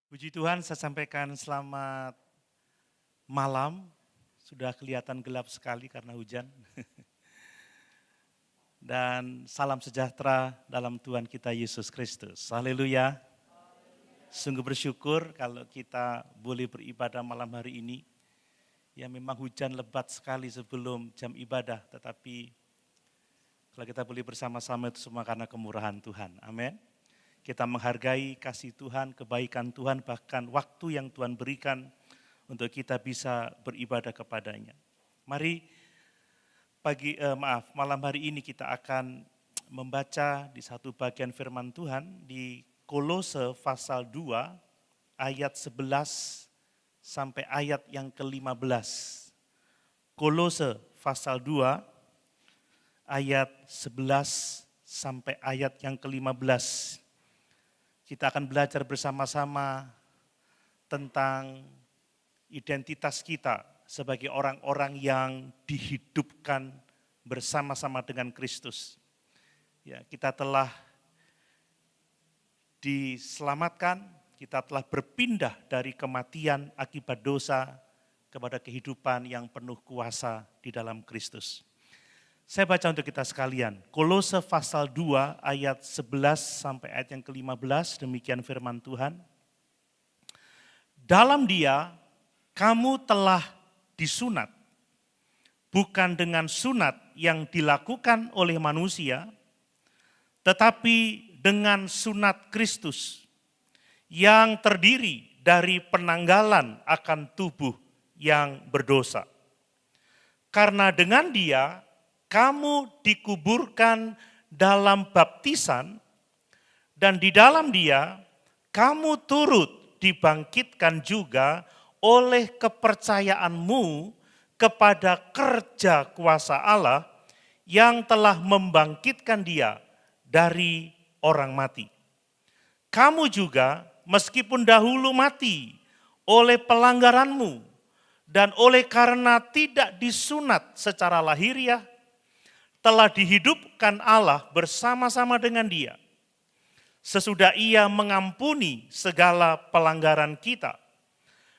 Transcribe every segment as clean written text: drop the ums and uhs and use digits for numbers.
Puji Tuhan, saya sampaikan selamat malam. Sudah kelihatan gelap sekali karena hujan. Dan salam sejahtera dalam Tuhan kita Yesus Kristus. Haleluya. Sungguh bersyukur kalau kita boleh beribadah malam hari ini. Ya memang hujan lebat sekali sebelum jam ibadah, tetapi kalau kita boleh bersama-sama itu semua karena kemurahan Tuhan. Amin. Kita menghargai kasih Tuhan, kebaikan Tuhan, bahkan waktu yang Tuhan berikan untuk kita bisa beribadah kepadanya. Mari malam hari ini kita akan membaca di satu bagian firman Tuhan di Kolose pasal 2 ayat 11 sampai ayat yang ke-15. Kolose pasal 2 ayat 11 sampai ayat yang ke-15. Kita akan belajar bersama-sama tentang identitas kita sebagai orang-orang yang dihidupkan bersama-sama dengan Kristus. Ya, kita telah diselamatkan, kita telah berpindah dari kematian akibat dosa kepada kehidupan yang penuh kuasa di dalam Kristus. Saya baca untuk kita sekalian, Kolose pasal 2 ayat 11 sampai ayat yang ke-15, demikian firman Tuhan. Dalam Dia, kamu telah disunat, bukan dengan sunat yang dilakukan oleh manusia, tetapi dengan sunat Kristus, yang terdiri dari penanggalan akan tubuh yang berdosa. Karena dengan Dia, kamu dikuburkan dalam baptisan, dan di dalam Dia kamu turut dibangkitkan juga oleh kepercayaanmu kepada kerja kuasa Allah yang telah membangkitkan Dia dari orang mati. Kamu juga meskipun dahulu mati oleh pelanggaranmu dan oleh karena tidak disunat secara lahiriah, telah dihidupkan Allah bersama-sama dengan Dia. Sesudah Ia mengampuni segala pelanggaran kita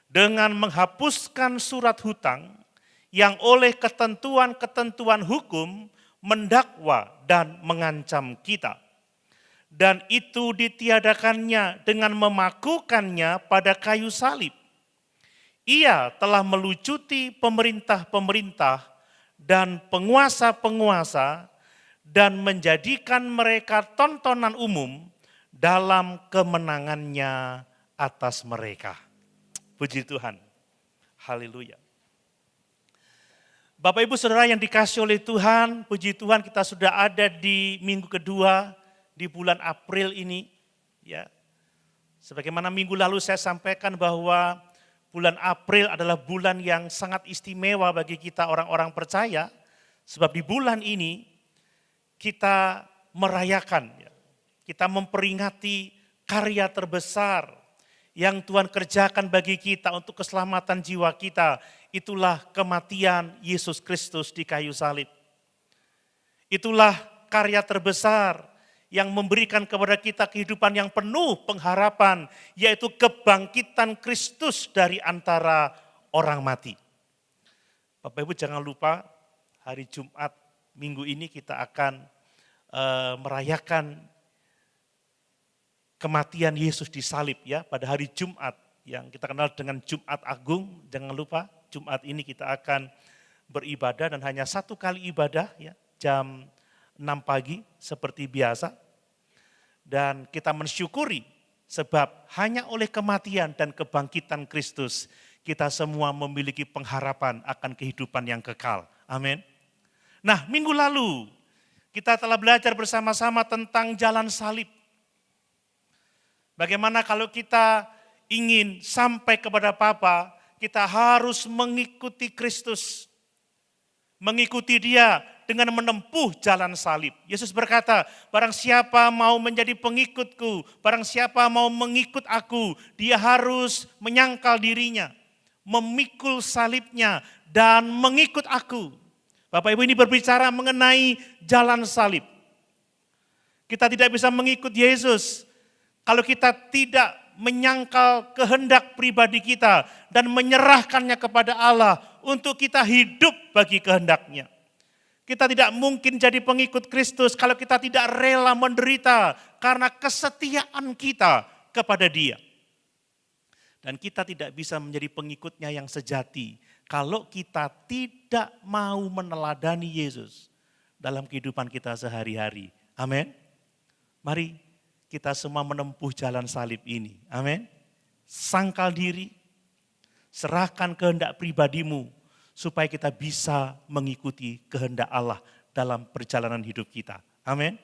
dengan menghapuskan surat hutang yang oleh ketentuan-ketentuan hukum mendakwa dan mengancam kita. Dan itu ditiadakannya dengan memakukannya pada kayu salib. Ia telah melucuti pemerintah-pemerintah dan penguasa-penguasa dan menjadikan mereka tontonan umum dalam kemenangannya atas mereka. Puji Tuhan. Haleluya. Bapak Ibu Saudara yang dikasihi oleh Tuhan, puji Tuhan kita sudah ada di minggu kedua di bulan April ini. Ya. Sebagaimana minggu lalu saya sampaikan bahwa bulan April adalah bulan yang sangat istimewa bagi kita orang-orang percaya, sebab di bulan ini kita merayakan, kita memperingati karya terbesar yang Tuhan kerjakan bagi kita untuk keselamatan jiwa kita. Itulah kematian Yesus Kristus di kayu salib. Itulah karya terbesar yang memberikan kepada kita kehidupan yang penuh pengharapan, yaitu kebangkitan Kristus dari antara orang mati. Bapak Ibu jangan lupa, hari Jumat minggu ini kita akan merayakan kematian Yesus di salib ya, pada hari Jumat yang kita kenal dengan Jumat Agung. Jangan lupa, Jumat ini kita akan beribadah dan hanya satu kali ibadah ya, jam 6 pagi seperti biasa, dan kita mensyukuri sebab hanya oleh kematian dan kebangkitan Kristus kita semua memiliki pengharapan akan kehidupan yang kekal. Amin. Nah, minggu lalu kita telah belajar bersama-sama tentang jalan salib. Bagaimana kalau kita ingin sampai kepada Bapa, kita harus mengikuti Kristus. Mengikuti Dia dengan menempuh jalan salib. Yesus berkata, barang siapa mau menjadi pengikutku, barang siapa mau mengikut aku, dia harus menyangkal dirinya, memikul salibnya, dan mengikut aku. Bapak Ibu, ini berbicara mengenai jalan salib. Kita tidak bisa mengikut Yesus kalau kita tidak menyangkal kehendak pribadi kita dan menyerahkannya kepada Allah untuk kita hidup bagi kehendaknya. Kita tidak mungkin jadi pengikut Kristus kalau kita tidak rela menderita karena kesetiaan kita kepada Dia. Dan kita tidak bisa menjadi pengikutnya yang sejati kalau kita tidak mau meneladani Yesus dalam kehidupan kita sehari-hari. Amin. Mari kita semua menempuh jalan salib ini. Amin. Sangkal diri, serahkan kehendak pribadimu supaya kita bisa mengikuti kehendak Allah dalam perjalanan hidup kita. Amin.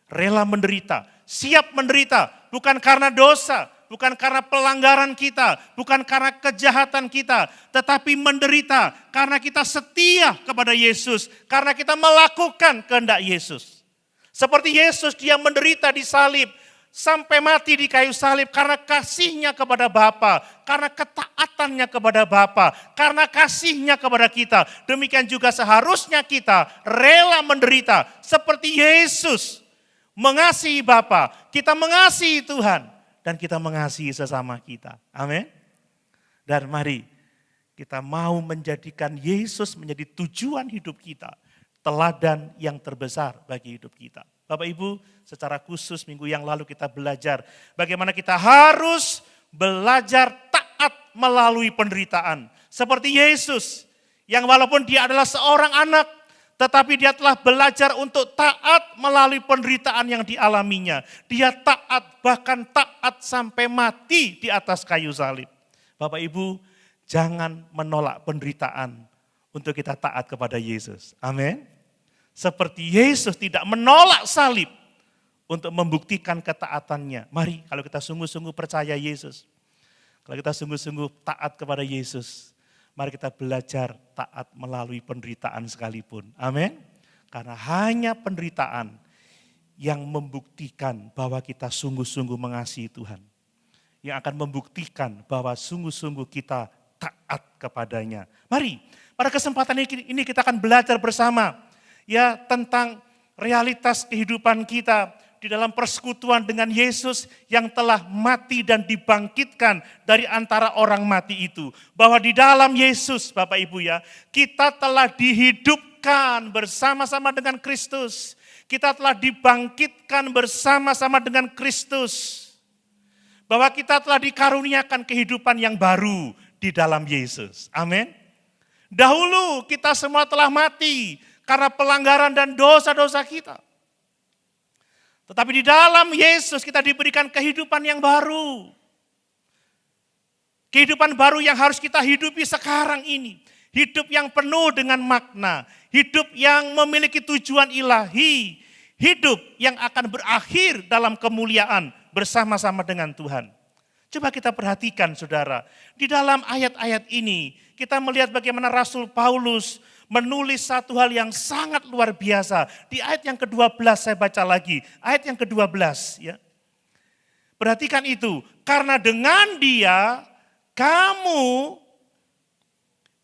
Rela menderita, siap menderita, bukan karena dosa, bukan karena pelanggaran kita, bukan karena kejahatan kita, tetapi menderita karena kita setia kepada Yesus, karena kita melakukan kehendak Yesus. Seperti Yesus, dia menderita di salib, sampai mati di kayu salib karena kasihnya kepada Bapa, karena ketaatannya kepada Bapa, karena kasihnya kepada kita. Demikian juga seharusnya kita rela menderita seperti Yesus mengasihi Bapa, kita mengasihi Tuhan, dan kita mengasihi sesama kita. Amin. Dan mari kita mau menjadikan Yesus menjadi tujuan hidup kita, teladan yang terbesar bagi hidup kita. Bapak Ibu, secara khusus minggu yang lalu kita belajar bagaimana kita harus belajar taat melalui penderitaan. Seperti Yesus yang walaupun dia adalah seorang anak, tetapi dia telah belajar untuk taat melalui penderitaan yang dialaminya. Dia taat, bahkan taat sampai mati di atas kayu salib. Bapak Ibu, jangan menolak penderitaan untuk kita taat kepada Yesus. Amin. Seperti Yesus tidak menolak salib untuk membuktikan ketaatannya. Mari kalau kita sungguh-sungguh percaya Yesus, kalau kita sungguh-sungguh taat kepada Yesus, mari kita belajar taat melalui penderitaan sekalipun. Amin. Karena hanya penderitaan yang membuktikan bahwa kita sungguh-sungguh mengasihi Tuhan. Yang akan membuktikan bahwa sungguh-sungguh kita taat kepadanya. Mari pada kesempatan ini kita akan belajar bersama ya tentang realitas kehidupan kita di dalam persekutuan dengan Yesus yang telah mati dan dibangkitkan dari antara orang mati itu. Bahwa di dalam Yesus, Bapak Ibu ya, kita telah dihidupkan bersama-sama dengan Kristus. Kita telah dibangkitkan bersama-sama dengan Kristus. Bahwa kita telah dikaruniakan kehidupan yang baru di dalam Yesus. Amin. Dahulu kita semua telah mati karena pelanggaran dan dosa-dosa kita. Tetapi di dalam Yesus kita diberikan kehidupan yang baru. Kehidupan baru yang harus kita hidupi sekarang ini. Hidup yang penuh dengan makna. Hidup yang memiliki tujuan ilahi. Hidup yang akan berakhir dalam kemuliaan bersama-sama dengan Tuhan. Coba kita perhatikan saudara. Di dalam ayat-ayat ini kita melihat bagaimana Rasul Paulus menulis satu hal yang sangat luar biasa. Di ayat yang ke-12 saya baca lagi. Ayat yang ke-12 ya. Perhatikan itu. Karena dengan Dia kamu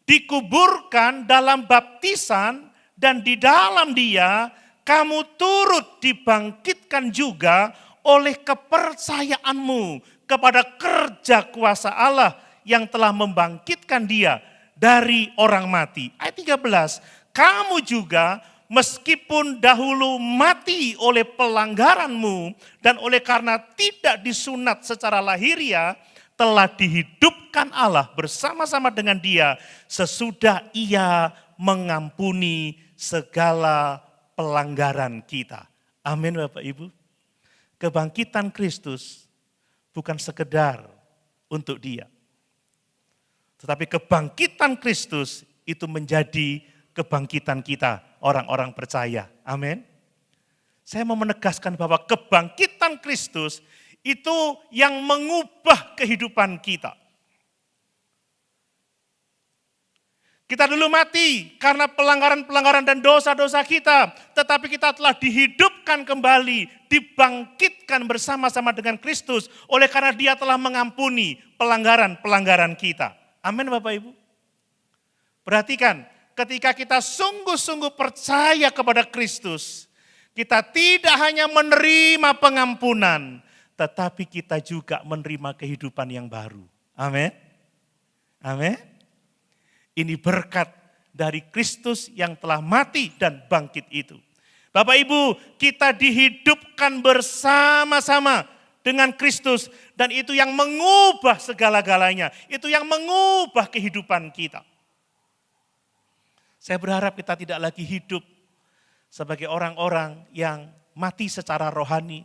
dikuburkan dalam baptisan dan di dalam Dia kamu turut dibangkitkan juga oleh kepercayaanmu kepada kerja kuasa Allah yang telah membangkitkan Dia dari orang mati. Ayat 13, kamu juga meskipun dahulu mati oleh pelanggaranmu dan oleh karena tidak disunat secara lahiriah, telah dihidupkan Allah bersama-sama dengan Dia sesudah Ia mengampuni segala pelanggaran kita. Amin Bapak Ibu. Kebangkitan Kristus bukan sekedar untuk Dia. Tetapi kebangkitan Kristus itu menjadi kebangkitan kita, orang-orang percaya. Amin. Saya mau menegaskan bahwa kebangkitan Kristus itu yang mengubah kehidupan kita. Kita dulu mati karena pelanggaran-pelanggaran dan dosa-dosa kita. Tetapi kita telah dihidupkan kembali, dibangkitkan bersama-sama dengan Kristus. Oleh karena Dia telah mengampuni pelanggaran-pelanggaran kita. Amin Bapak Ibu. Perhatikan, ketika kita sungguh-sungguh percaya kepada Kristus, kita tidak hanya menerima pengampunan, tetapi kita juga menerima kehidupan yang baru. Amin. Amin. Ini berkat dari Kristus yang telah mati dan bangkit itu. Bapak Ibu, kita dihidupkan bersama-sama dengan Kristus, dan itu yang mengubah segala-galanya. Itu yang mengubah kehidupan kita. Saya berharap kita tidak lagi hidup sebagai orang-orang yang mati secara rohani,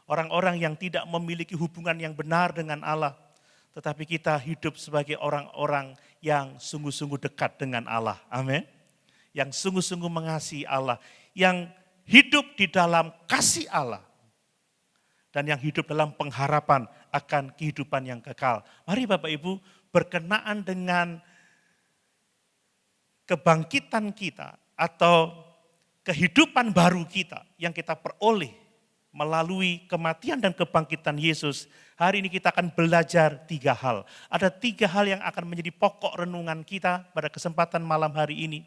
orang-orang yang tidak memiliki hubungan yang benar dengan Allah, tetapi kita hidup sebagai orang-orang yang sungguh-sungguh dekat dengan Allah. Amin. Yang sungguh-sungguh mengasihi Allah, yang hidup di dalam kasih Allah, dan yang hidup dalam pengharapan akan kehidupan yang kekal. Mari Bapak Ibu, berkenaan dengan kebangkitan kita atau kehidupan baru kita yang kita peroleh melalui kematian dan kebangkitan Yesus, hari ini kita akan belajar 3 hal. Ada 3 hal yang akan menjadi pokok renungan kita pada kesempatan malam hari ini.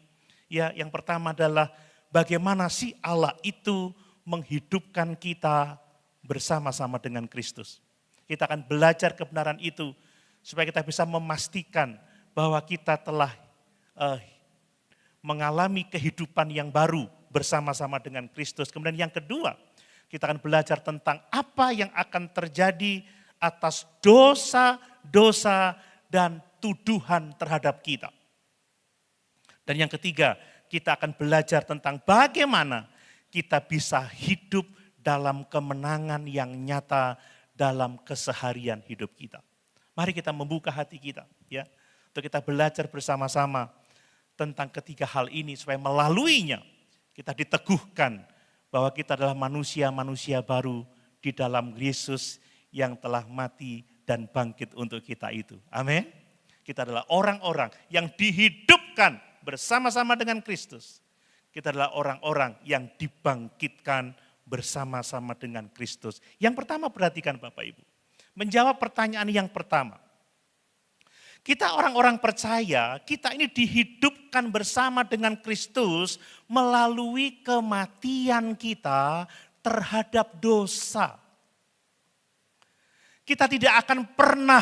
Ya, yang pertama adalah bagaimana sih Allah itu menghidupkan kita bersama-sama dengan Kristus. Kita akan belajar kebenaran itu supaya kita bisa memastikan bahwa kita telah mengalami kehidupan yang baru bersama-sama dengan Kristus. Kemudian yang kedua, kita akan belajar tentang apa yang akan terjadi atas dosa-dosa dan tuduhan terhadap kita. Dan yang ketiga, kita akan belajar tentang bagaimana kita bisa hidup dalam kemenangan yang nyata dalam keseharian hidup kita. Mari kita membuka hati kita, ya, untuk kita belajar bersama-sama tentang ketiga hal ini supaya melaluinya kita diteguhkan bahwa kita adalah manusia-manusia baru di dalam Yesus yang telah mati dan bangkit untuk kita itu. Amin. Kita adalah orang-orang yang dihidupkan bersama-sama dengan Kristus. Kita adalah orang-orang yang dibangkitkan bersama-sama dengan Kristus. Yang pertama, perhatikan Bapak Ibu. Menjawab pertanyaan yang pertama. Kita orang-orang percaya, kita ini dihidupkan bersama dengan Kristus melalui kematian kita terhadap dosa. Kita tidak akan pernah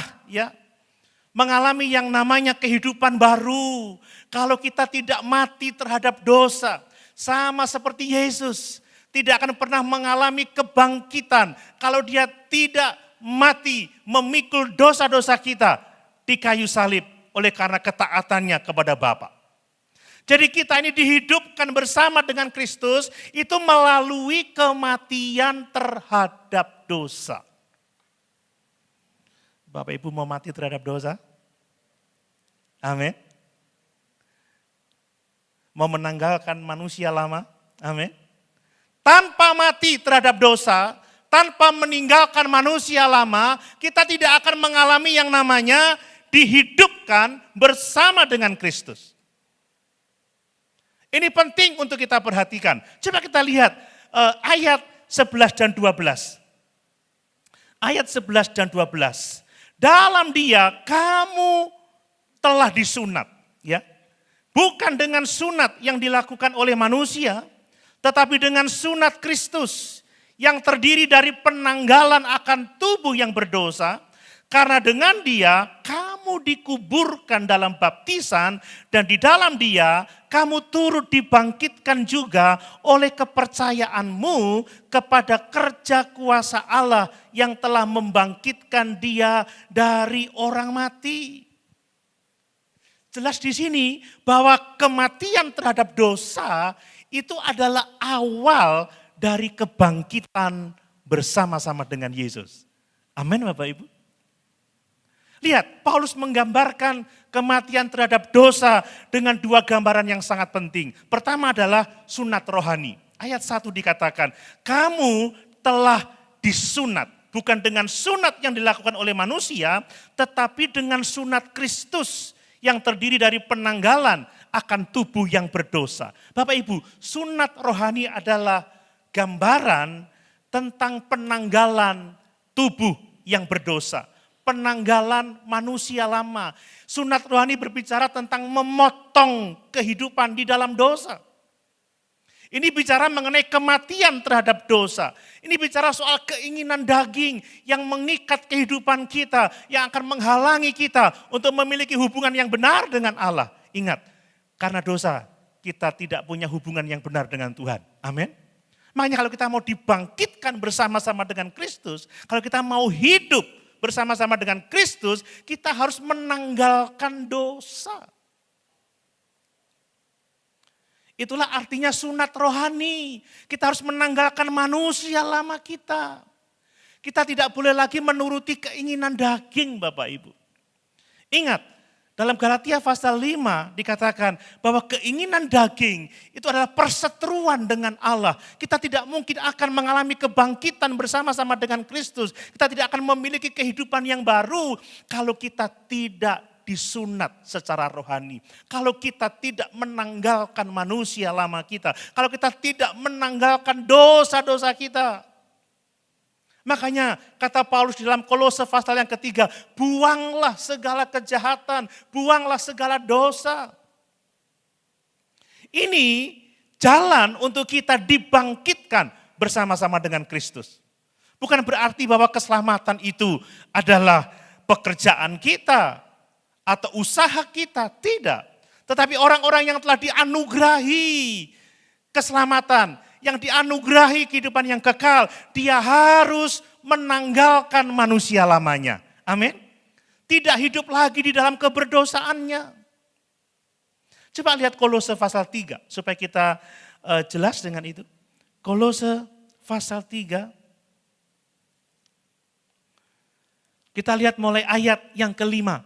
mengalami yang namanya kehidupan baru kalau kita tidak mati terhadap dosa. Sama seperti Yesus, tidak akan pernah mengalami kebangkitan kalau dia tidak mati memikul dosa-dosa kita di kayu salib oleh karena ketaatannya kepada Bapa. Jadi kita ini dihidupkan bersama dengan Kristus itu melalui kematian terhadap dosa. Bapak Ibu mau mati terhadap dosa? Amin. Mau menanggalkan manusia lama? Amin. Tanpa mati terhadap dosa, tanpa meninggalkan manusia lama, kita tidak akan mengalami yang namanya dihidupkan bersama dengan Kristus. Ini penting untuk kita perhatikan. Coba kita lihat ayat 11 dan 12. Ayat 11 dan 12. Dalam Dia kamu telah disunat, ya. Bukan dengan sunat yang dilakukan oleh manusia, tetapi dengan sunat Kristus yang terdiri dari penanggalan akan tubuh yang berdosa. Karena dengan Dia kamu dikuburkan dalam baptisan dan di dalam Dia kamu turut dibangkitkan juga oleh kepercayaanmu kepada kerja kuasa Allah yang telah membangkitkan Dia dari orang mati. Jelas di sini bahwa kematian terhadap dosa itu adalah awal dari kebangkitan bersama-sama dengan Yesus. Amin Bapak Ibu. Lihat, Paulus menggambarkan kematian terhadap dosa dengan 2 gambaran yang sangat penting. Pertama adalah sunat rohani. Ayat 1 dikatakan, kamu telah disunat. Bukan dengan sunat yang dilakukan oleh manusia, tetapi dengan sunat Kristus yang terdiri dari penanggalan akan tubuh yang berdosa. Bapak Ibu, sunat rohani adalah gambaran tentang penanggalan tubuh yang berdosa. Penanggalan manusia lama. Sunat rohani berbicara tentang memotong kehidupan di dalam dosa. Ini bicara mengenai kematian terhadap dosa. Ini bicara soal keinginan daging yang mengikat kehidupan kita, yang akan menghalangi kita untuk memiliki hubungan yang benar dengan Allah. Ingat, karena dosa kita tidak punya hubungan yang benar dengan Tuhan. Amin. Makanya kalau kita mau dibangkitkan bersama-sama dengan Kristus, kalau kita mau hidup bersama-sama dengan Kristus, kita harus menanggalkan dosa. Itulah artinya sunat rohani. Kita harus menanggalkan manusia lama kita. Kita tidak boleh lagi menuruti keinginan daging, Bapak Ibu. Ingat, dalam Galatia pasal 5 dikatakan bahwa keinginan daging itu adalah perseteruan dengan Allah. Kita tidak mungkin akan mengalami kebangkitan bersama-sama dengan Kristus. Kita tidak akan memiliki kehidupan yang baru kalau kita tidak disunat secara rohani. Kalau kita tidak menanggalkan manusia lama kita. Kalau kita tidak menanggalkan dosa-dosa kita. Makanya kata Paulus di dalam Kolose pasal yang ketiga, buanglah segala kejahatan, buanglah segala dosa. Ini jalan untuk kita dibangkitkan bersama-sama dengan Kristus. Bukan berarti bahwa keselamatan itu adalah pekerjaan kita atau usaha kita, tidak. Tetapi orang-orang yang telah dianugerahi keselamatan, yang dianugerahi kehidupan yang kekal, dia harus menanggalkan manusia lamanya. Amin. Tidak hidup lagi di dalam keberdosaannya. Coba lihat Kolose pasal 3 supaya kita jelas dengan itu. Kolose pasal 3. Kita lihat mulai ayat yang kelima.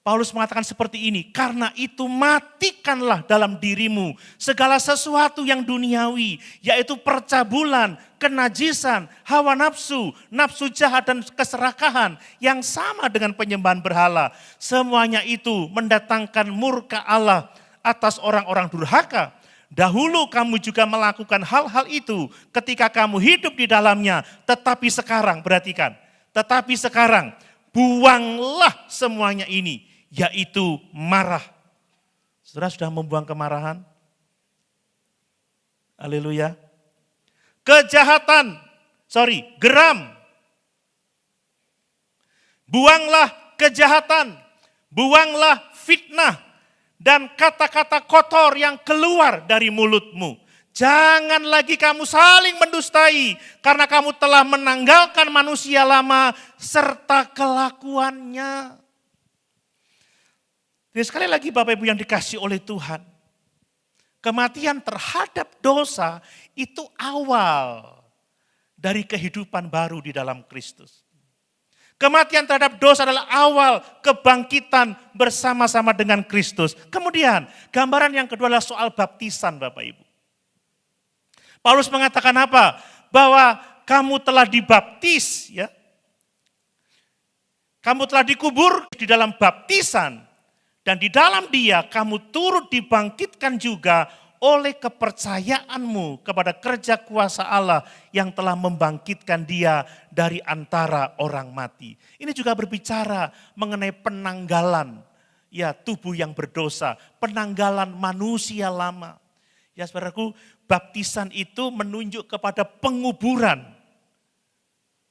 Paulus mengatakan seperti ini, karena itu matikanlah dalam dirimu segala sesuatu yang duniawi, yaitu percabulan, kenajisan, hawa nafsu, nafsu jahat dan keserakahan yang sama dengan penyembahan berhala. Semuanya itu mendatangkan murka Allah atas orang-orang durhaka. Dahulu kamu juga melakukan hal-hal itu ketika kamu hidup di dalamnya, tetapi sekarang, perhatikan, tetapi sekarang buanglah semuanya ini, yaitu marah. Saudara sudah membuang kemarahan? Haleluya. Geram. Buanglah kejahatan, buanglah fitnah, dan kata-kata kotor yang keluar dari mulutmu. Jangan lagi kamu saling mendustai, karena kamu telah menanggalkan manusia lama serta kelakuannya. Jadi sekali lagi Bapak Ibu yang dikasih oleh Tuhan, kematian terhadap dosa itu awal dari kehidupan baru di dalam Kristus. Kematian terhadap dosa adalah awal kebangkitan bersama-sama dengan Kristus. Kemudian gambaran yang kedua adalah soal baptisan Bapak Ibu. Paulus mengatakan apa? Bahwa kamu telah dibaptis, ya. Kamu telah dikubur di dalam baptisan. Dan di dalam dia kamu turut dibangkitkan juga oleh kepercayaanmu kepada kerja kuasa Allah yang telah membangkitkan dia dari antara orang mati. Ini juga berbicara mengenai penanggalan ya tubuh yang berdosa, penanggalan manusia lama. Ya saudaraku, baptisan itu menunjuk kepada penguburan.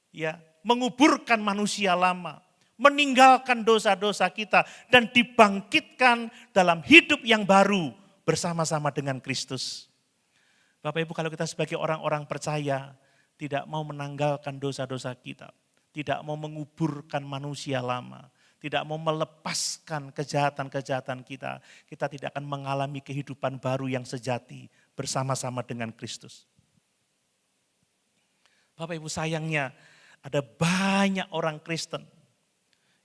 Ya, menguburkan manusia lama, meninggalkan dosa-dosa kita dan dibangkitkan dalam hidup yang baru bersama-sama dengan Kristus. Bapak Ibu, kalau kita sebagai orang-orang percaya tidak mau menanggalkan dosa-dosa kita, tidak mau menguburkan manusia lama, tidak mau melepaskan kejahatan-kejahatan kita, kita tidak akan mengalami kehidupan baru yang sejati bersama-sama dengan Kristus. Bapak Ibu, sayangnya ada banyak orang Kristen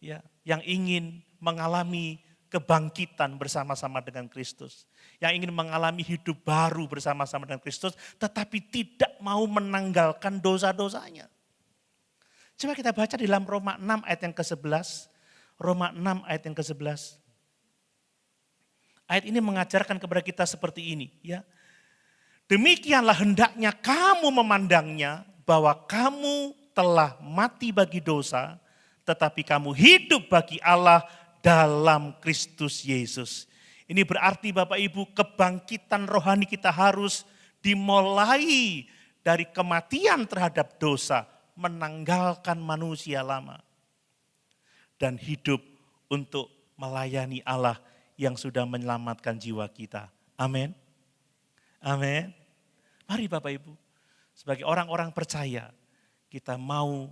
ya, yang ingin mengalami kebangkitan bersama-sama dengan Kristus. Yang ingin mengalami hidup baru bersama-sama dengan Kristus, tetapi tidak mau menanggalkan dosa-dosanya. Coba kita baca di dalam Roma 6 ayat yang ke-11. Roma 6 ayat yang ke-11. Ayat ini mengajarkan kepada kita seperti ini. Ya. Demikianlah hendaknya kamu memandangnya bahwa kamu telah mati bagi dosa, tetapi kamu hidup bagi Allah dalam Kristus Yesus. Ini berarti Bapak Ibu, kebangkitan rohani kita harus dimulai dari kematian terhadap dosa, menanggalkan manusia lama, dan hidup untuk melayani Allah yang sudah menyelamatkan jiwa kita. Amin. Amin. Mari Bapak Ibu, sebagai orang-orang percaya, kita mau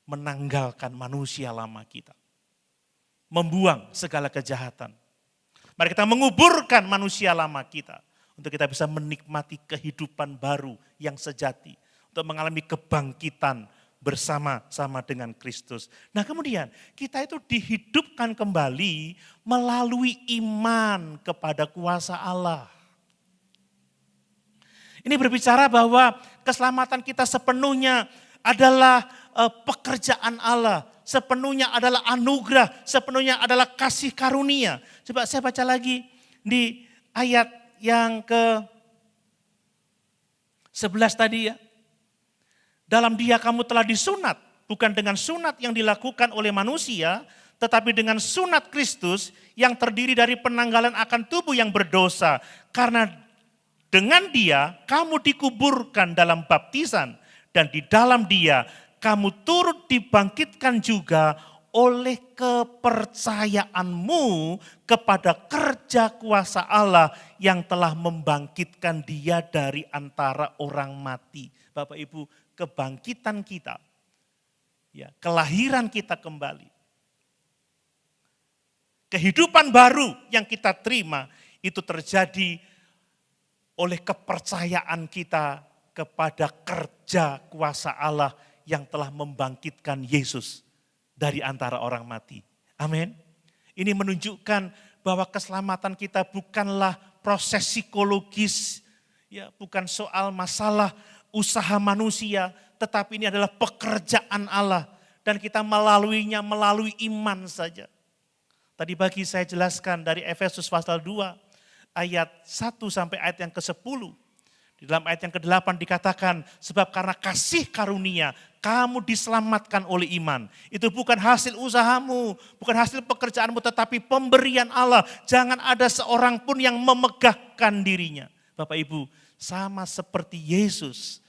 menanggalkan manusia lama kita. Membuang segala kejahatan. Mari kita menguburkan manusia lama kita. Untuk kita bisa menikmati kehidupan baru yang sejati. Untuk mengalami kebangkitan bersama-sama dengan Kristus. Nah kemudian kita itu dihidupkan kembali melalui iman kepada kuasa Allah. Ini berbicara bahwa keselamatan kita sepenuhnya adalah pekerjaan Allah. Sepenuhnya adalah anugerah, sepenuhnya adalah kasih karunia. Coba saya baca lagi di ayat yang ke-11 tadi ya. Dalam Dia kamu telah disunat, bukan dengan sunat yang dilakukan oleh manusia, tetapi dengan sunat Kristus yang terdiri dari penanggalan akan tubuh yang berdosa. Karena dengan Dia kamu dikuburkan dalam baptisan, dan di dalam Dia kamu turut dibangkitkan juga oleh kepercayaanmu kepada kerja kuasa Allah yang telah membangkitkan Dia dari antara orang mati. Bapak Ibu, kebangkitan kita, ya, kelahiran kita kembali, kehidupan baru yang kita terima itu terjadi oleh kepercayaan kita kepada kerja kuasa Allah yang telah membangkitkan Yesus dari antara orang mati. Amin. Ini menunjukkan bahwa keselamatan kita bukanlah proses psikologis, ya, bukan soal masalah usaha manusia, tetapi ini adalah pekerjaan Allah dan kita melaluinya melalui iman saja. Tadi pagi saya jelaskan dari Efesus pasal 2 ayat 1 sampai ayat yang ke-10. Di dalam ayat yang ke-8 dikatakan, sebab karena kasih karunia kamu diselamatkan oleh iman. Itu bukan hasil usahamu, bukan hasil pekerjaanmu, tetapi pemberian Allah. Jangan ada seorang pun yang memegahkan dirinya. Bapak Ibu, sama seperti Yesus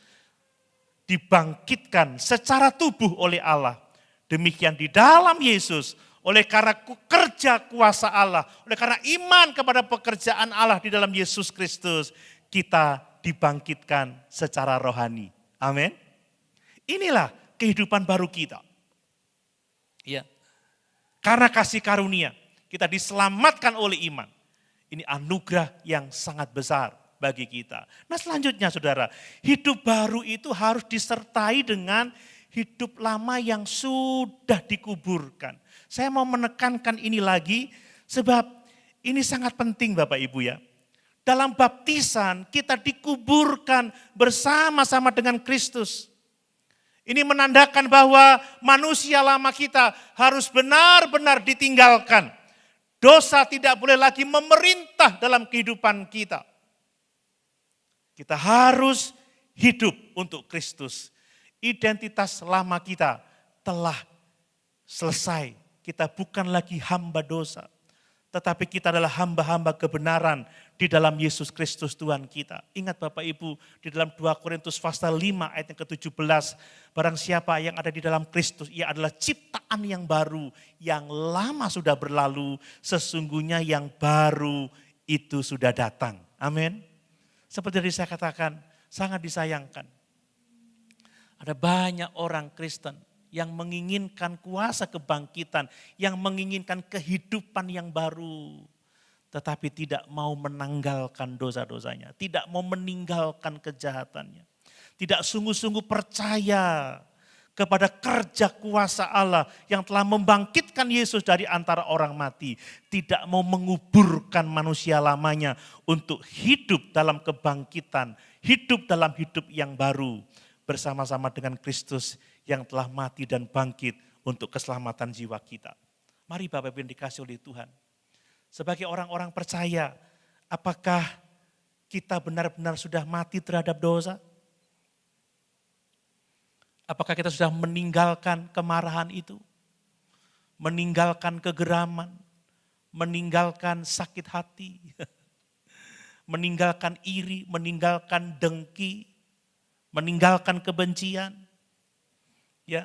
dibangkitkan secara tubuh oleh Allah. Demikian di dalam Yesus, oleh karena kerja kuasa Allah, oleh karena iman kepada pekerjaan Allah di dalam Yesus Kristus, kita dibangkitkan secara rohani. Amin. Inilah kehidupan baru kita. Ya. Karena kasih karunia, kita diselamatkan oleh iman. Ini anugerah yang sangat besar bagi kita. Nah selanjutnya saudara, hidup baru itu harus disertai dengan hidup lama yang sudah dikuburkan. Saya mau menekankan ini lagi sebab ini sangat penting Bapak Ibu ya. Dalam baptisan kita dikuburkan bersama-sama dengan Kristus. Ini menandakan bahwa manusia lama kita harus benar-benar ditinggalkan. Dosa tidak boleh lagi memerintah dalam kehidupan kita. Kita harus hidup untuk Kristus. Identitas lama kita telah selesai. Kita bukan lagi hamba dosa. Tetapi kita adalah hamba-hamba kebenaran di dalam Yesus Kristus Tuhan kita. Ingat Bapak Ibu, di dalam 2 Korintus pasal 5 ayat yang ke-17, barang siapa yang ada di dalam Kristus, ia adalah ciptaan yang baru, yang lama sudah berlalu, sesungguhnya yang baru itu sudah datang. Amin. Seperti tadi saya katakan, sangat disayangkan. Ada banyak orang Kristen yang menginginkan kuasa kebangkitan, yang menginginkan kehidupan yang baru. Tetapi tidak mau menanggalkan dosa-dosanya, tidak mau meninggalkan kejahatannya. Tidak sungguh-sungguh percaya kepada kerja kuasa Allah yang telah membangkitkan Yesus dari antara orang mati. Tidak mau menguburkan manusia lamanya untuk hidup dalam kebangkitan, hidup dalam hidup yang baru. Bersama-sama dengan Kristus yang telah mati dan bangkit untuk keselamatan jiwa kita. Mari Bapak Ibu yang dikasih oleh Tuhan. Sebagai orang-orang percaya, apakah kita benar-benar sudah mati terhadap dosa? Apakah kita sudah meninggalkan kemarahan itu? Meninggalkan kegeraman? Meninggalkan sakit hati? meninggalkan iri, meninggalkan dengki, meninggalkan kebencian. Ya.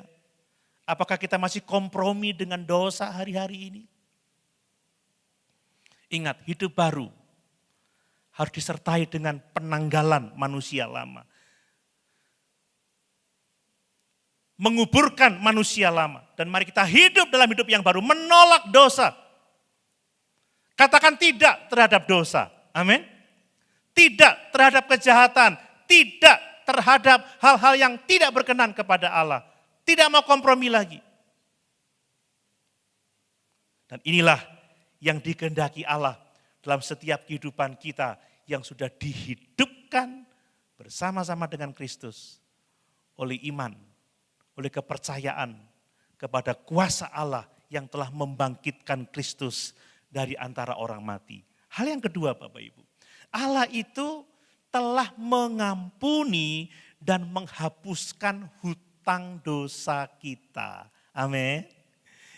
Apakah kita masih kompromi dengan dosa hari-hari ini? Ingat, hidup baru harus disertai dengan penanggalan manusia lama. Menguburkan manusia lama. Dan mari kita hidup dalam hidup yang baru, menolak dosa. Katakan tidak terhadap dosa. Amin. Tidak terhadap kejahatan. Tidak terhadap hal-hal yang tidak berkenan kepada Allah. Tidak mau kompromi lagi. Dan inilah yang dikehendaki Allah dalam setiap kehidupan kita yang sudah dihidupkan bersama-sama dengan Kristus oleh iman, oleh kepercayaan kepada kuasa Allah yang telah membangkitkan Kristus dari antara orang mati. Hal yang kedua Bapak Ibu, Allah itu telah mengampuni dan menghapuskan hutang dosa kita. Amin.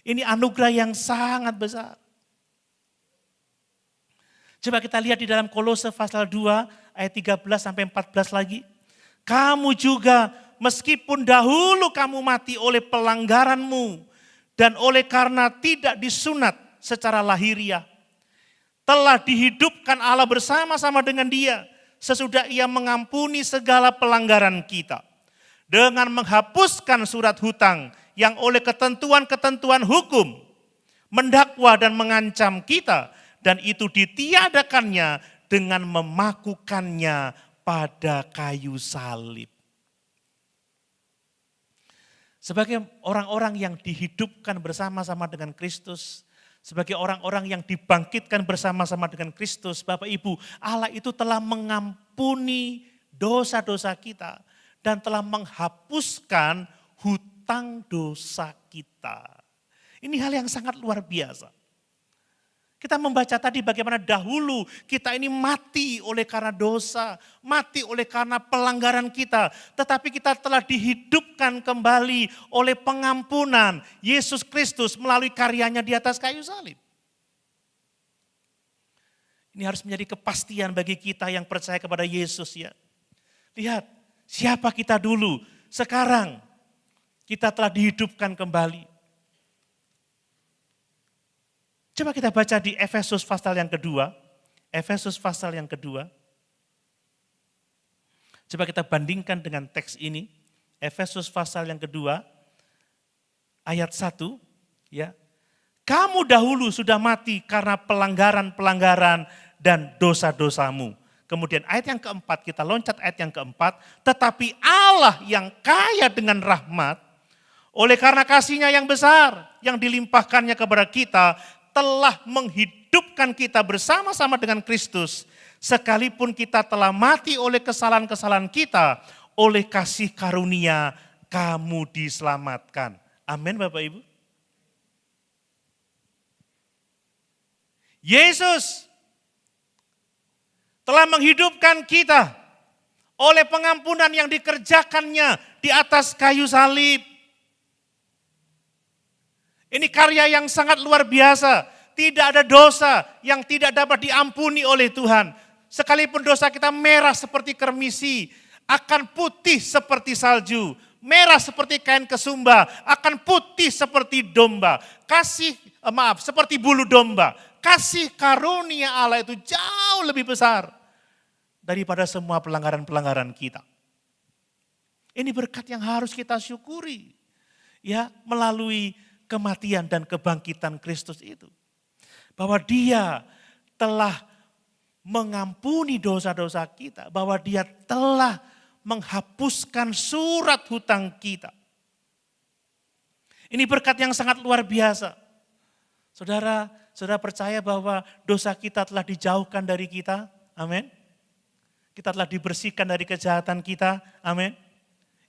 Ini anugerah yang sangat besar. Coba kita lihat di dalam Kolose pasal 2 ayat 13 sampai 14 lagi. Kamu juga meskipun dahulu kamu mati oleh pelanggaranmu dan oleh karena tidak disunat secara lahiriah, telah dihidupkan Allah bersama-sama dengan Dia sesudah Ia mengampuni segala pelanggaran kita dengan menghapuskan surat hutang yang oleh ketentuan-ketentuan hukum mendakwa dan mengancam kita, dan itu ditiadakannya dengan memakukannya pada kayu salib. Sebagai orang-orang yang dihidupkan bersama-sama dengan Kristus, sebagai orang-orang yang dibangkitkan bersama-sama dengan Kristus, Bapak Ibu, Allah itu telah mengampuni dosa-dosa kita dan telah menghapuskan hutang dosa kita. Ini hal yang sangat luar biasa. Kita membaca tadi bagaimana dahulu kita ini mati oleh karena dosa, mati oleh karena pelanggaran kita. Tetapi kita telah dihidupkan kembali oleh pengampunan Yesus Kristus melalui karyanya di atas kayu salib. Ini harus menjadi kepastian bagi kita yang percaya kepada Yesus ya. Lihat, siapa kita dulu, sekarang kita telah dihidupkan kembali. Coba kita baca di Efesus pasal yang kedua. Efesus pasal yang kedua. Coba kita bandingkan dengan teks ini. Efesus pasal yang kedua. Ayat 1. Ya. Kamu dahulu sudah mati karena pelanggaran-pelanggaran dan dosa-dosamu. Kemudian ayat yang keempat, kita loncat ayat yang keempat. Tetapi Allah yang kaya dengan rahmat, oleh karena kasih-Nya yang besar, yang dilimpahkannya kepada kita, telah menghidupkan kita bersama-sama dengan Kristus. Sekalipun kita telah mati oleh kesalahan-kesalahan kita, oleh kasih karunia kamu diselamatkan. Amin Bapak Ibu. Yesus telah menghidupkan kita oleh pengampunan yang dikerjakannya di atas kayu salib. Ini karya yang sangat luar biasa. Tidak ada dosa yang tidak dapat diampuni oleh Tuhan. Sekalipun dosa kita merah seperti kermisi, akan putih seperti salju. Merah seperti kain kesumba, akan putih seperti domba. Seperti bulu domba. Kasih karunia Allah itu jauh lebih besar daripada semua pelanggaran-pelanggaran kita. Ini berkat yang harus kita syukuri. Ya, melalui kematian dan kebangkitan Kristus itu. Bahwa Dia telah mengampuni dosa-dosa kita. Bahwa Dia telah menghapuskan surat hutang kita. Ini berkat yang sangat luar biasa. Saudara percaya bahwa dosa kita telah dijauhkan dari kita? Amin. Kita telah dibersihkan dari kejahatan kita? Amin.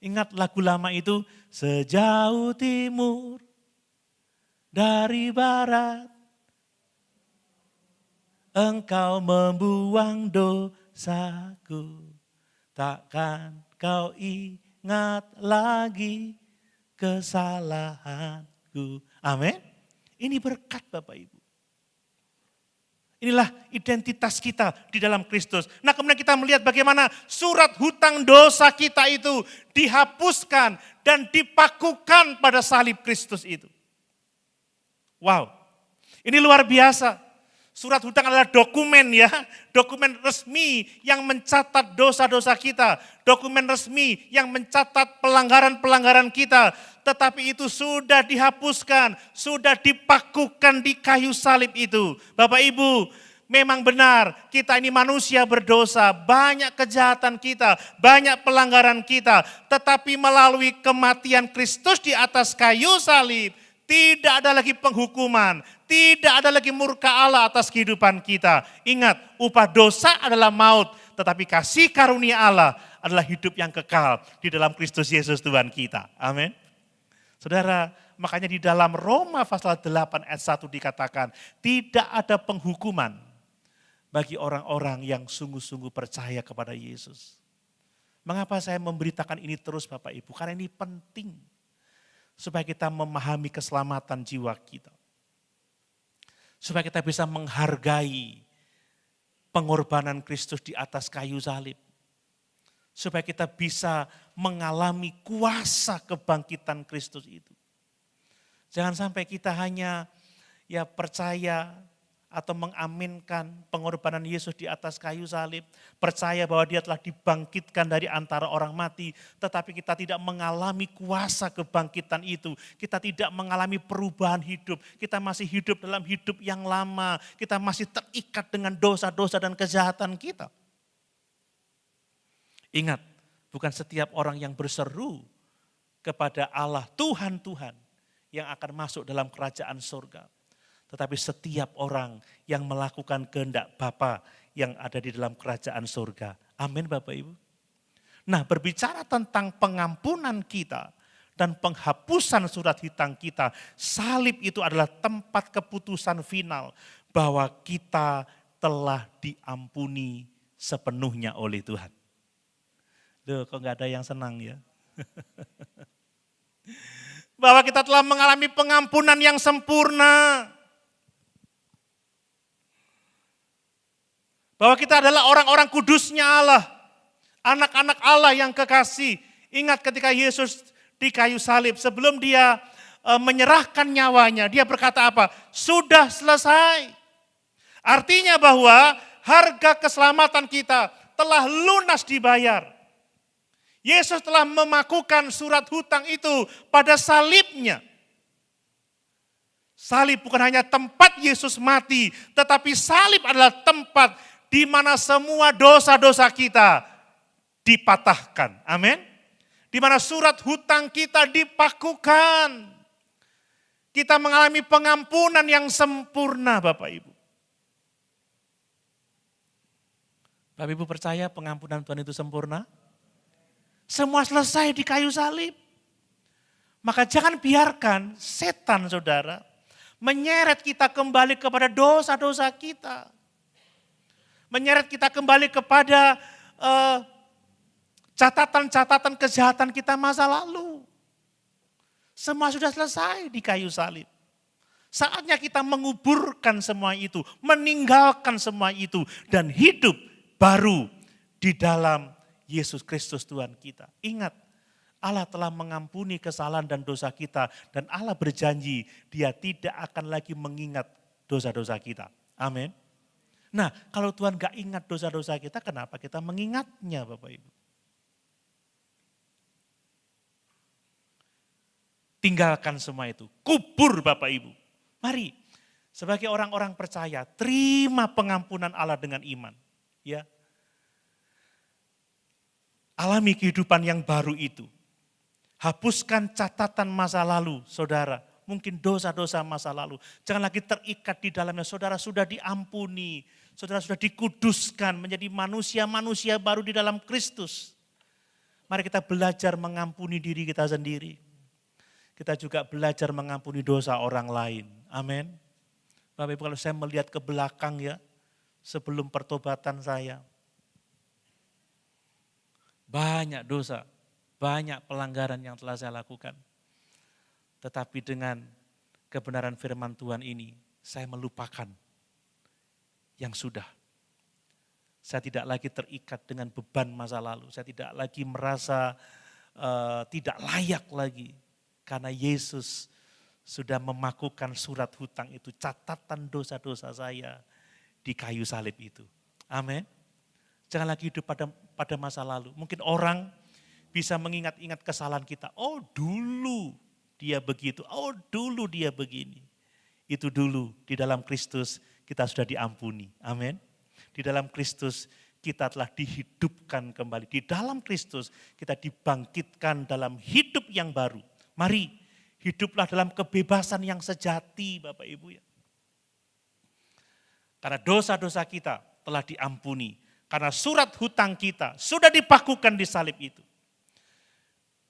Ingat lagu lama itu, sejauh timur dari barat, Engkau membuang dosaku, takkan Kau ingat lagi kesalahanku. Amin. Ini berkat Bapak Ibu. Inilah identitas kita di dalam Kristus. Nah, kemudian kita melihat bagaimana surat hutang dosa kita itu dihapuskan dan dipakukan pada salib Kristus itu. Wow, ini luar biasa. Surat hutang adalah dokumen ya, dokumen resmi yang mencatat dosa-dosa kita, dokumen resmi yang mencatat pelanggaran-pelanggaran kita. Tetapi itu sudah dihapuskan, sudah dipakukan di kayu salib itu. Bapak Ibu, memang benar kita ini manusia berdosa, banyak kejahatan kita, banyak pelanggaran kita. Tetapi melalui kematian Kristus di atas kayu salib, tidak ada lagi penghukuman, tidak ada lagi murka Allah atas kehidupan kita. Ingat, upah dosa adalah maut, tetapi kasih karunia Allah adalah hidup yang kekal di dalam Kristus Yesus Tuhan kita. Amin. Saudara, makanya di dalam Roma pasal 8 ayat 1 dikatakan, tidak ada penghukuman bagi orang-orang yang sungguh-sungguh percaya kepada Yesus. Mengapa saya memberitakan ini terus Bapak Ibu? Karena ini penting. Supaya kita memahami keselamatan jiwa kita. Supaya kita bisa menghargai pengorbanan Kristus di atas kayu salib. Supaya kita bisa mengalami kuasa kebangkitan Kristus itu. Jangan sampai kita hanya percaya atau mengaminkan pengorbanan Yesus di atas kayu salib. Percaya bahwa dia telah dibangkitkan dari antara orang mati. Tetapi kita tidak mengalami kuasa kebangkitan itu. Kita tidak mengalami perubahan hidup. Kita masih hidup dalam hidup yang lama. Kita masih terikat dengan dosa-dosa dan kejahatan kita. Ingat, bukan setiap orang yang berseru kepada Allah, Tuhan, Tuhan, yang akan masuk dalam kerajaan surga. Tetapi setiap orang yang melakukan kehendak Bapa yang ada di dalam kerajaan surga. Amin Bapak Ibu. Nah, berbicara tentang pengampunan kita dan penghapusan surat hutang kita, salib itu adalah tempat keputusan final bahwa kita telah diampuni sepenuhnya oleh Tuhan. Duh, kok gak ada yang senang ya? Bahwa kita telah mengalami pengampunan yang sempurna. Bahwa kita adalah orang-orang kudusnya Allah. Anak-anak Allah yang kekasih. Ingat ketika Yesus di kayu salib, sebelum dia menyerahkan nyawanya, dia berkata apa? Sudah selesai. Artinya bahwa harga keselamatan kita telah lunas dibayar. Yesus telah memakukan surat hutang itu pada salibnya. Salib bukan hanya tempat Yesus mati, tetapi salib adalah tempat di mana semua dosa-dosa kita dipatahkan. Amin. Di mana surat hutang kita dipakukan. Kita mengalami pengampunan yang sempurna Bapak Ibu. Bapak Ibu percaya pengampunan Tuhan itu sempurna? Semua selesai di kayu salib. Maka jangan biarkan setan saudara menyeret kita kembali kepada dosa-dosa kita. Menyeret kita kembali kepada catatan-catatan kejahatan kita masa lalu. Semua sudah selesai di kayu salib. Saatnya kita menguburkan semua itu, meninggalkan semua itu, dan hidup baru di dalam Yesus Kristus Tuhan kita. Ingat, Allah telah mengampuni kesalahan dan dosa kita, dan Allah berjanji Dia tidak akan lagi mengingat dosa-dosa kita. Amin. Nah, kalau Tuhan gak ingat dosa-dosa kita, kenapa kita mengingatnya Bapak Ibu? Tinggalkan semua itu, kubur Bapak Ibu. Mari, sebagai orang-orang percaya, terima pengampunan Allah dengan iman. Ya, alami kehidupan yang baru itu. Hapuskan catatan masa lalu, saudara. Mungkin dosa-dosa masa lalu. Jangan lagi terikat di dalamnya. Saudara sudah diampuni. Saudara sudah dikuduskan menjadi manusia-manusia baru di dalam Kristus. Mari kita belajar mengampuni diri kita sendiri. Kita juga belajar mengampuni dosa orang lain. Amin. Bapak Ibu, kalau saya melihat ke belakang ya, sebelum pertobatan saya. Banyak dosa, banyak pelanggaran yang telah saya lakukan. Tetapi dengan kebenaran firman Tuhan ini, saya melupakan yang sudah. Saya tidak lagi terikat dengan beban masa lalu. Saya tidak lagi merasa tidak layak lagi. Karena Yesus sudah memakukan surat hutang itu, catatan dosa-dosa saya di kayu salib itu. Amin. Jangan lagi hidup pada masa lalu. Mungkin orang bisa mengingat-ingat kesalahan kita. Oh dulu dia begitu, oh dulu dia begini. Itu dulu, di dalam Kristus kita sudah diampuni. Amin. Di dalam Kristus kita telah dihidupkan kembali. Di dalam Kristus kita dibangkitkan dalam hidup yang baru. Mari hiduplah dalam kebebasan yang sejati Bapak Ibu ya. Karena dosa-dosa kita telah diampuni. Karena surat hutang kita sudah dipakukan di salib itu.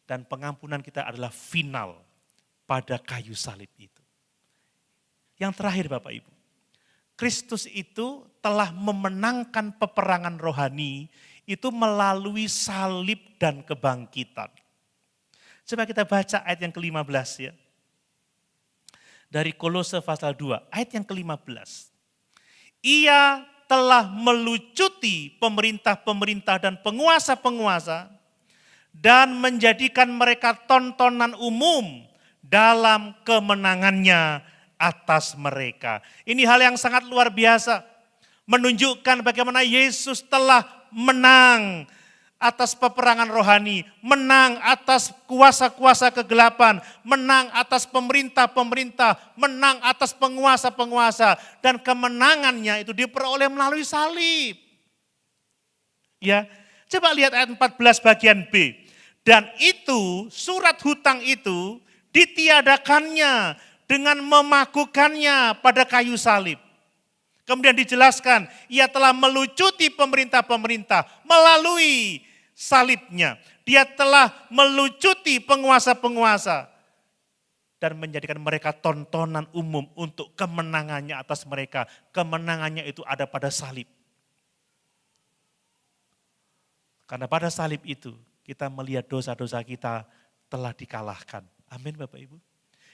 Dan pengampunan kita adalah final pada kayu salib itu. Yang terakhir Bapak Ibu. Kristus itu telah memenangkan peperangan rohani itu melalui salib dan kebangkitan. Coba kita baca ayat yang ke-15 ya. Dari Kolose pasal 2, ayat yang ke-15. Ia telah melucuti pemerintah-pemerintah dan penguasa-penguasa dan menjadikan mereka tontonan umum dalam kemenangannya atas mereka. Ini hal yang sangat luar biasa. Menunjukkan bagaimana Yesus telah menang atas peperangan rohani, menang atas kuasa-kuasa kegelapan, menang atas pemerintah-pemerintah, menang atas penguasa-penguasa, dan kemenangannya itu diperoleh melalui salib. Ya, coba lihat ayat 14 bagian B. Dan itu, surat hutang itu ditiadakannya dengan memakukannya pada kayu salib. Kemudian dijelaskan, ia telah melucuti pemerintah-pemerintah melalui salibnya. Dia telah melucuti penguasa-penguasa dan menjadikan mereka tontonan umum untuk kemenangannya atas mereka. Kemenangannya itu ada pada salib. Karena pada salib itu kita melihat dosa-dosa kita telah dikalahkan. Amin Bapak Ibu.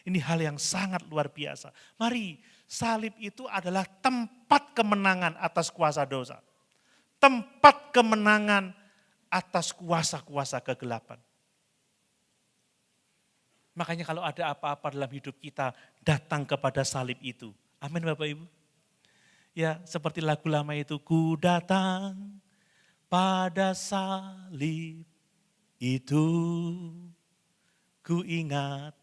Ini hal yang sangat luar biasa. Mari, salib itu adalah tempat kemenangan atas kuasa dosa. Tempat kemenangan atas kuasa-kuasa kegelapan. Makanya kalau ada apa-apa dalam hidup kita, datang kepada salib itu. Amin Bapak Ibu. Ya, seperti lagu lama itu, ku datang pada salib itu, ku ingat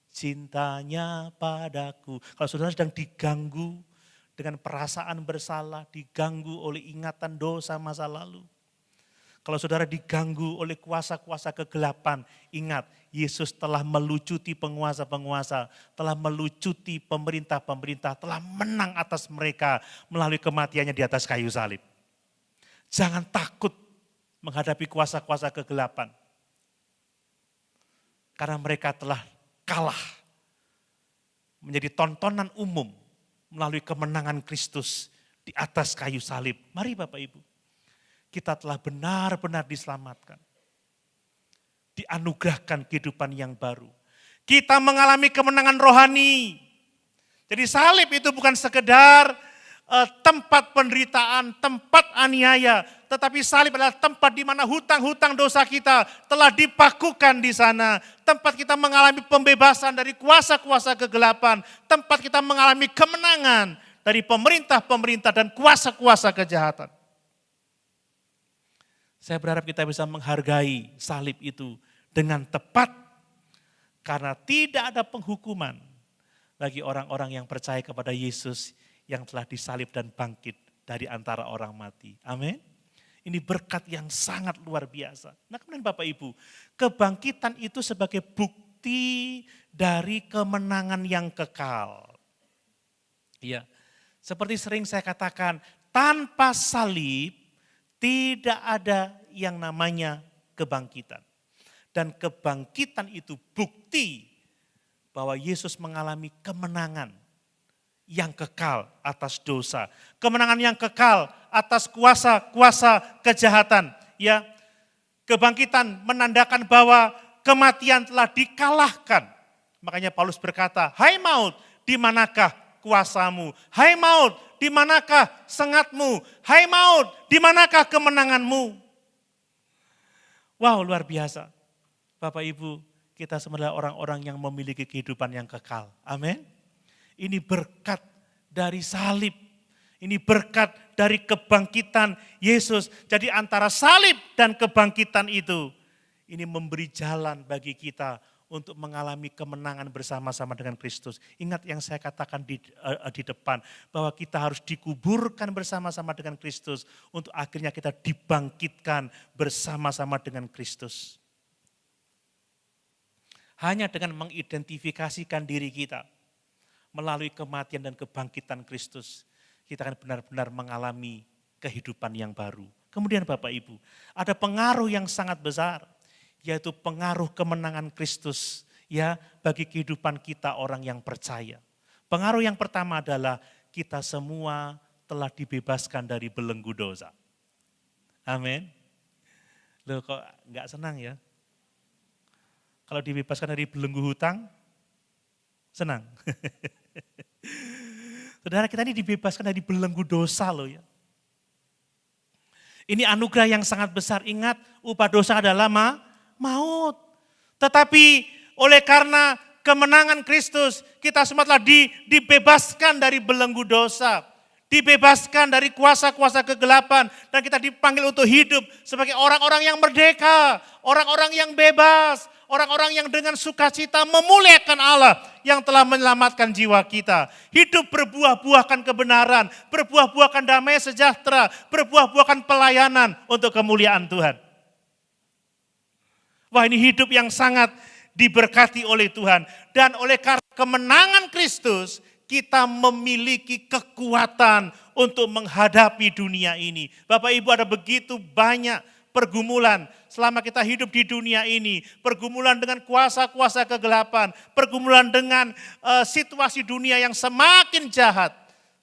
cintanya padaku. Kalau saudara sedang diganggu dengan perasaan bersalah, diganggu oleh ingatan dosa masa lalu. Kalau saudara diganggu oleh kuasa-kuasa kegelapan, ingat Yesus telah melucuti penguasa-penguasa, telah melucuti pemerintah-pemerintah, telah menang atas mereka melalui kematiannya di atas kayu salib. Jangan takut menghadapi kuasa-kuasa kegelapan. Karena mereka telah kalah, menjadi tontonan umum melalui kemenangan Kristus di atas kayu salib. Mari Bapak Ibu, kita telah benar-benar diselamatkan. Dianugerahkan kehidupan yang baru. Kita mengalami kemenangan rohani. Jadi salib itu bukan sekedar tempat penderitaan, tempat aniaya, tetapi salib adalah tempat di mana hutang-hutang dosa kita telah dipakukan di sana. Tempat kita mengalami pembebasan dari kuasa-kuasa kegelapan, tempat kita mengalami kemenangan dari pemerintah-pemerintah dan kuasa-kuasa kejahatan. Saya berharap kita bisa menghargai salib itu dengan tepat, karena tidak ada penghukuman bagi orang-orang yang percaya kepada Yesus yang telah disalib dan bangkit dari antara orang mati. Amin. Ini berkat yang sangat luar biasa. Nah kemudian Bapak Ibu, kebangkitan itu sebagai bukti dari kemenangan yang kekal. Ya, seperti sering saya katakan, tanpa salib tidak ada yang namanya kebangkitan. Dan kebangkitan itu bukti bahwa Yesus mengalami kemenangan yang kekal atas dosa. Kemenangan yang kekal atas kuasa-kuasa kejahatan. Ya, kebangkitan menandakan bahwa kematian telah dikalahkan. Makanya Paulus berkata, hai maut, di manakah kuasamu? Hai maut, di manakah sengatmu? Hai maut, di manakah kemenanganmu? Wow, luar biasa. Bapak Ibu, kita semua adalah orang-orang yang memiliki kehidupan yang kekal. Amin. Ini berkat dari salib. Ini berkat dari kebangkitan Yesus. Jadi antara salib dan kebangkitan itu, ini memberi jalan bagi kita untuk mengalami kemenangan bersama-sama dengan Kristus. Ingat yang saya katakan di depan, bahwa kita harus dikuburkan bersama-sama dengan Kristus, untuk akhirnya kita dibangkitkan bersama-sama dengan Kristus. Hanya dengan mengidentifikasikan diri kita melalui kematian dan kebangkitan Kristus, kita akan benar-benar mengalami kehidupan yang baru. Kemudian Bapak Ibu, ada pengaruh yang sangat besar, yaitu pengaruh kemenangan Kristus ya bagi kehidupan kita orang yang percaya. Pengaruh yang pertama adalah kita semua telah dibebaskan dari belenggu dosa. Amin. Loh kok enggak senang ya? Kalau dibebaskan dari belenggu hutang, senang. Saudara, kita ini dibebaskan dari belenggu dosa loh ya. Ini anugerah yang sangat besar. Ingat, upah dosa adalah maut. Tetapi oleh karena kemenangan Kristus, kita semua telah dibebaskan dari belenggu dosa. Dibebaskan dari kuasa-kuasa kegelapan. Dan kita dipanggil untuk hidup sebagai orang-orang yang merdeka. Orang-orang yang bebas. Orang-orang yang dengan sukacita memuliakan Allah yang telah menyelamatkan jiwa kita. Hidup berbuah-buahkan kebenaran, berbuah-buahkan damai sejahtera, berbuah-buahkan pelayanan untuk kemuliaan Tuhan. Wah, ini hidup yang sangat diberkati oleh Tuhan. Dan oleh karena kemenangan Kristus, kita memiliki kekuatan untuk menghadapi dunia ini. Bapak Ibu, ada begitu banyak pergumulan selama kita hidup di dunia ini, pergumulan dengan kuasa-kuasa kegelapan, pergumulan dengan situasi dunia yang semakin jahat,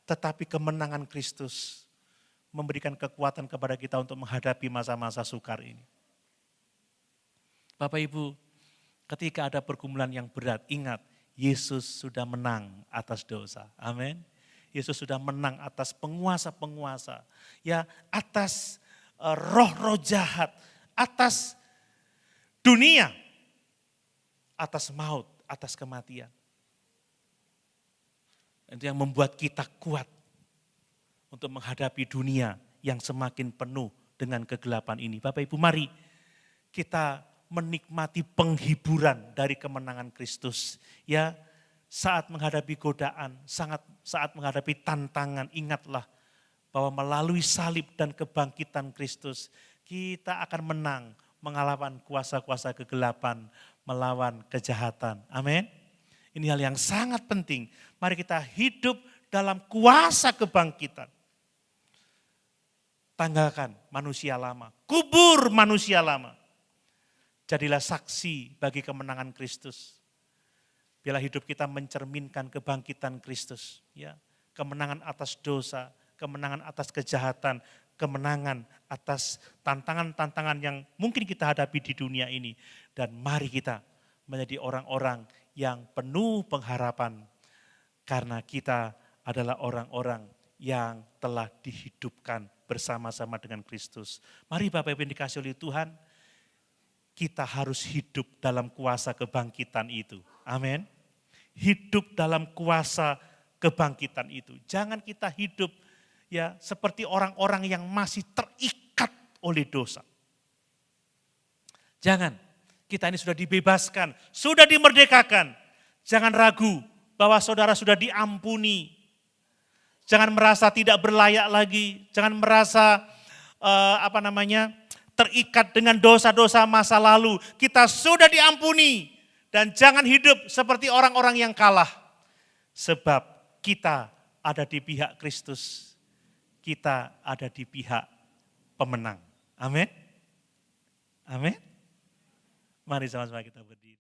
tetapi kemenangan Kristus memberikan kekuatan kepada kita untuk menghadapi masa-masa sukar ini. Bapak Ibu, ketika ada pergumulan yang berat, ingat Yesus sudah menang atas dosa. Amin. Yesus sudah menang atas penguasa-penguasa, ya, atas roh-roh jahat, atas dunia, atas maut, atas kematian. Itu yang membuat kita kuat untuk menghadapi dunia yang semakin penuh dengan kegelapan ini. Bapak Ibu, mari kita menikmati penghiburan dari kemenangan Kristus. Ya, saat menghadapi godaan, saat menghadapi tantangan, ingatlah bahwa melalui salib dan kebangkitan Kristus, kita akan menang melawan kuasa-kuasa kegelapan, melawan kejahatan. Amin. Ini hal yang sangat penting. Mari kita hidup dalam kuasa kebangkitan. Tanggalkan manusia lama, kubur manusia lama. Jadilah saksi bagi kemenangan Kristus. Biarlah hidup kita mencerminkan kebangkitan Kristus. Ya, kemenangan atas dosa, kemenangan atas kejahatan, kemenangan atas tantangan-tantangan yang mungkin kita hadapi di dunia ini. Dan mari kita menjadi orang-orang yang penuh pengharapan. Karena kita adalah orang-orang yang telah dihidupkan bersama-sama dengan Kristus. Mari Bapak Ibu yang dikasihi oleh Tuhan, kita harus hidup dalam kuasa kebangkitan itu. Amin. Hidup dalam kuasa kebangkitan itu. Jangan kita hidup ya seperti orang-orang yang masih terikat oleh dosa. Jangan, kita ini sudah dibebaskan, sudah dimerdekakan. Jangan ragu bahwa saudara sudah diampuni. Jangan merasa tidak berlayak lagi, jangan merasa terikat dengan dosa-dosa masa lalu. Kita sudah diampuni dan jangan hidup seperti orang-orang yang kalah. Sebab kita ada di pihak Kristus. Kita ada di pihak pemenang. Amin. Amin. Mari sama-sama kita berdiri.